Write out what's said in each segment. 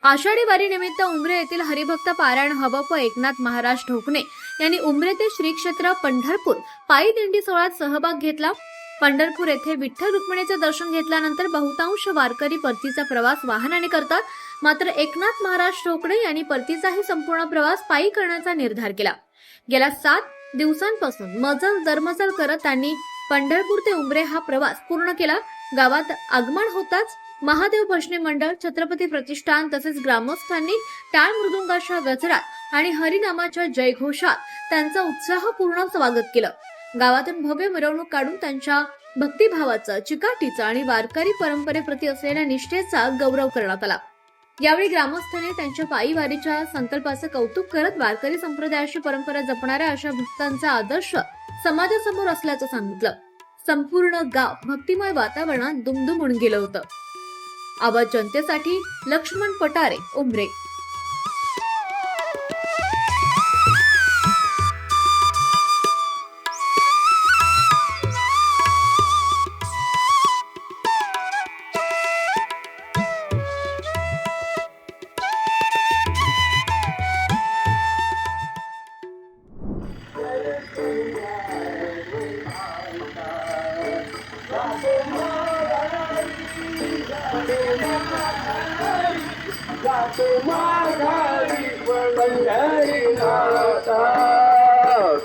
आषाढी वारी निमित्त उमरे येथील हरिभक्त पारायण हबप एकनाथ महाराज ढोकणे यांनी उमरे ते श्री क्षेत्र पंढरपूर पायी दिंडी सोहळ्यात सहभाग घेतला। पंढरपूर येथे विठ्ठल रुक्मिणीचे दर्शन घेतल्यानंतर बहुतांश वारकरी परतीचा प्रवास वाहनाने करतात, मात्र एकनाथ महाराज ढोकणे यांनी परतीचाही संपूर्ण प्रवास पायी करण्याचा निर्धार केला। गेल्या 7 दिवसांपासून मजल दरमजल करत त्यांनी पंढरपूर ते उमरे हा प्रवास पूर्ण केला। गावात आगमन होताच महादेव भजनी मंडळ, छत्रपती प्रतिष्ठान तसेच ग्रामस्थांनी टाळ मृदुंगाच्या गजरात आणि हरिनामाच्या जयघोषात त्यांचं उत्साहपूर्ण स्वागत केलं। गावातून भव्य मिरवणूक काढून त्यांच्या भक्तिभावाचा, चिकाटीचा आणि वारकरी परंपरेप्रती असलेल्या निष्ठेचा गौरव करण्यात आला। यावेळी ग्रामस्थांनी त्यांच्या पायी वारीच्या संकल्पाचे कौतुक करत वारकरी संप्रदायाची परंपरा जपणाऱ्या अशा भक्तांचा आदर्श समाजासमोर असल्याचं सांगितलं। संपूर्ण गाव भक्तिमय वातावरणात दुमदुमून गेलं होतं। आवाज जनतेसाठी लक्ष्मण पटारे, उमरे।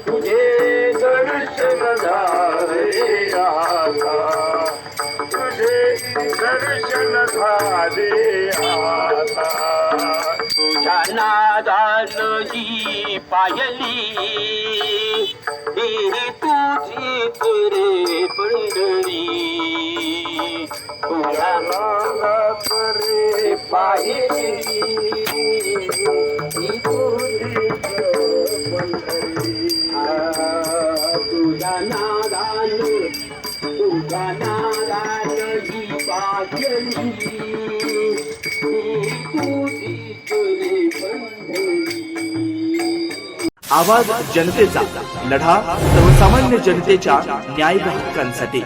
तुझे दर्शन झाले आता, तुझे दर्शन झाले आता, तुझ्या नादान ही पायली ही तुझी रे पंढरी, तुझ्या नादात रे पायली ही तुझी तुझ्या नादान ही पायली ही तुझी रे पंढरी। आवाज जनतेचा, लढा सर्वसामान्य जनतेच्या न्याय हक्कांसाठी।